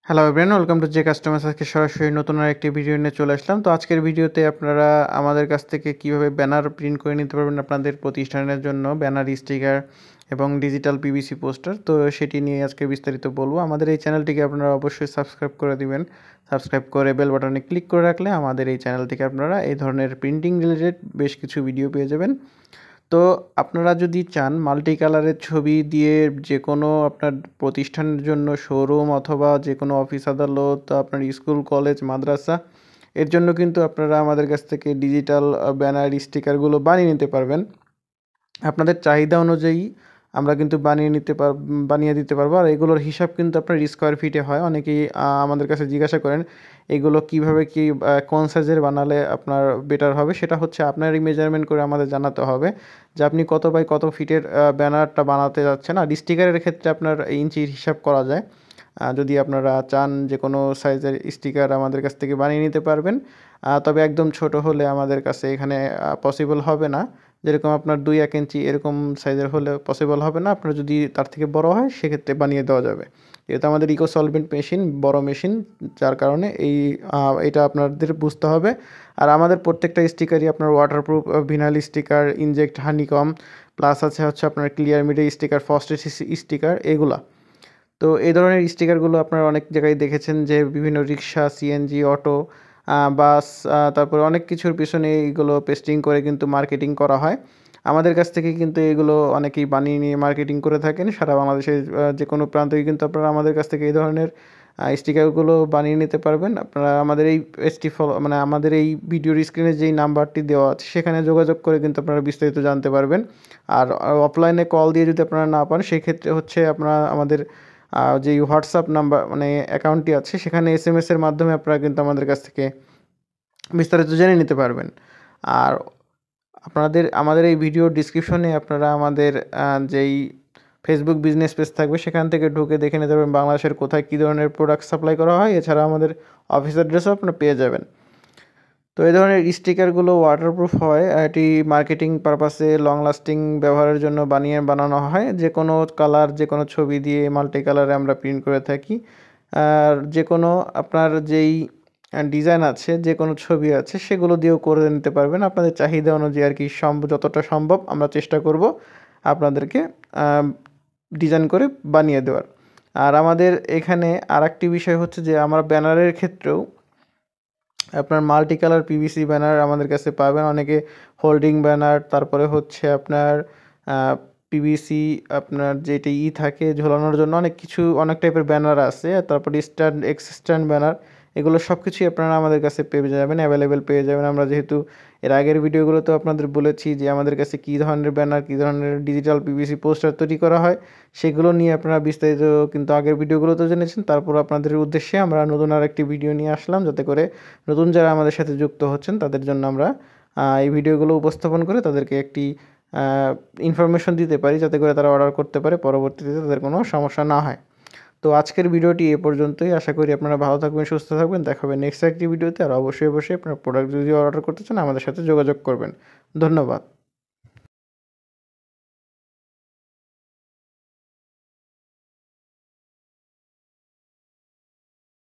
Hello everyone, welcome to J customers. আজকে সরাসরি নতুন আরেকটি ভিডিও নিয়ে চলে আসলাম। তো আজকের ভিডিওতে আপনারা আমাদের কাছ থেকে কীভাবে ব্যানার প্রিন্ট করে নিতে পারবেন আপনাদের প্রতিষ্ঠানের জন্য, ব্যানার, স্টিকার এবং ডিজিটাল পিভিসি পোস্টার। তো সেটি নিয়ে আজকে বিস্তারিত বলবো। আমাদের এই চ্যানেলটিকে আপনারা অবশ্যই সাবস্ক্রাইব করে দিবেন। সাবস্ক্রাইব করে বেল বাটনে ক্লিক করে রাখলে আমাদের এই চ্যানেল থেকে আপনারা এই ধরনের প্রিন্টিং রিলেটেড বেশ কিছু ভিডিও পেয়ে যাবেন। তো আপনারা যদি চান মাল্টি কালারের ছবি দিয়ে যে কোনো আপনার প্রতিষ্ঠানের জন্য শোরুম অথবা যে কোনো অফিস আদালত, আপনার স্কুল, কলেজ, মাদ্রাসা, এর জন্য কিন্তু আপনারা আমাদের কাছ থেকে ডিজিটাল ব্যানার, স্টিকারগুলো বানিয়ে নিতে পারবেন। আপনাদের চাহিদা অনুযায়ী আমরা কিন্তু বানিয়ে দিতে পারবো। আর এগুলোর হিসাব কিন্তু আপনার স্কোয়ার ফিটে হয়। অনেকেই আমাদের কাছে জিজ্ঞাসা করেন এগুলো কীভাবে কোন সাইজের বানালে আপনার বেটার হবে। সেটা হচ্ছে আপনারই মেজারমেন্ট করে আমাদের জানাতে হবে যে আপনি কত বাই কত ফিটের ব্যানারটা বানাতে যাচ্ছেন। আর স্টিকারের ক্ষেত্রে আপনার ইঞ্চির হিসাব করা যায়। যদি আপনারা চান যে কোনো সাইজের স্টিকার আমাদের কাছ থেকে বানিয়ে নিতে পারবেন। তবে একদম ছোট হলে আমাদের কাছে এখানে পসিবল হবে না। যেরকম আপনার 2-1 ইঞ্চি এরকম সাইজের হলে পসিবল হবে না। আপনার যদি তার থেকে বড় হয় সেক্ষেত্রে বানিয়ে দেওয়া যাবে। যেহেতু আমাদের ইকো সলভেন্ট মেশিন, বড় মেশিন, যার কারণে এটা আপনাদের বুঝতে হবে। আর আমাদের প্রত্যেকটা স্টিকারই আপনার waterproof, vinyl sticker, inject honeycomb, plus হচ্ছে আপনার ক্লিয়ার মিডিয়া স্টিকার, ফস্টেড স্টিকার, এগুলা। তো এই ধরনের স্টিকারগুলো আপনারা অনেক জায়গায় দেখেছেন যে বিভিন্ন রিক্সা, সিএনজি, অটো, বাস, তারপরে অনেক কিছুর পিছনে এইগুলো পেস্টিং করে কিন্তু মার্কেটিং করা হয়। আমাদের কাছ থেকে কিন্তু এগুলো অনেকেই বানিয়ে নিয়ে মার্কেটিং করে থাকেন। সারা বাংলাদেশের যে কোনো প্রান্তেই কিন্তু আপনারা আমাদের কাছ থেকে এই ধরনের স্টিকারগুলো বানিয়ে নিতে পারবেন। আপনারা আমাদের এই আমাদের এই ভিডিওর স্ক্রিনে যেই নাম্বারটি দেওয়া আছে সেখানে যোগাযোগ করে কিন্তু আপনারা বিস্তারিত জানতে পারবেন। আর অফলাইনে কল দিয়ে যদি আপনারা না পান, সেক্ষেত্রে হচ্ছে আপনারা আমাদের যেই হোয়াটসঅ্যাপ নাম্বার অ্যাকাউন্টটি আছে সেখানে এসএমএসের মাধ্যমে আপনারা কিন্তু আমাদের কাছ থেকে বিস্তারিত জেনে নিতে পারবেন। আর আমাদের এই ভিডিওর ডিসক্রিপশনে আপনারা আমাদের যেই ফেসবুক বিজনেস পেজ থাকবে সেখান থেকে ঢুকে দেখে নিতে পারবেন বাংলাদেশের কোথায় কী ধরনের প্রোডাক্ট সাপ্লাই করা হয়। এছাড়া আমাদের অফিস অ্যাড্রেসও আপনারা পেয়ে যাবেন। তো এই ধরনের স্টিকারগুলো ওয়াটারপ্রুফ হয়। এটি মার্কেটিং পারপাসে লং লাস্টিং ব্যবহারের জন্য বানানো হয়। যে কোনো কালার, যে কোনো ছবি দিয়ে মাল্টি কালারে আমরা প্রিন্ট করে থাকি। আর যে কোনো আপনার যেই ডিজাইন আছে, যে কোনো ছবি আছে, সেগুলো দিয়েও করে নিতে পারবেন আপনাদের চাহিদা অনুযায়ী আর কি। যতটা সম্ভব আমরা চেষ্টা করব আপনাদেরকে ডিজাইন করে বানিয়ে দেওয়ার। আর আমাদের এখানে আরেকটি বিষয় হচ্ছে যে আমরা ব্যানারের ক্ষেত্রেও আপনার মাল্টি কালার পিভিসি ব্যানার আমাদের কাছে পাবেন। অনেকে হোল্ডিং ব্যানার, তারপরে হচ্ছে আপনার পিভিসি আপনার যেটি থাকে ঝোলানোর জন্য অনেক টাইপের ব্যানার আছে। তারপরে স্ট্যান্ড ব্যানার, এগুলো সব কিছুই আপনারা আমাদের কাছে পেয়ে যাবেন, অ্যাভেলেবেল পেয়ে যাবেন। আমরা যেহেতু এর আগের ভিডিওগুলোতে আপনাদের বলেছি যে আমাদের কাছে কী ধরনের ব্যানার, কী ধরনের ডিজিটাল পিভিসি পোস্টার তৈরি করা হয়, সেগুলো নিয়ে আপনারা বিস্তারিত কিন্তু আগের ভিডিওগুলোতে জেনেছেন। তারপর আপনাদের উদ্দেশ্যে আমরা নতুন আরেকটি ভিডিও নিয়ে আসলাম, যাতে করে নতুন যারা আমাদের সাথে যুক্ত হচ্ছেন তাদের জন্য আমরা এই ভিডিওগুলো উপস্থাপন করে তাদেরকে একটি ইনফরমেশন দিতে পারি, যাতে করে তারা অর্ডার করতে পারে, পরবর্তীতে তাদের কোনো সমস্যা না হয়। তো আজকের ভিডিওটি এ পর্যন্তই। আশা করি আপনারা ভালো থাকবেন, সুস্থ থাকবেন। দেখা হবে নেক্সট একটি ভিডিওতে। আর অবশ্যই আপনার প্রোডাক্ট যদি অর্ডার করতে চান আমাদের সাথে যোগাযোগ করবেন। ধন্যবাদ।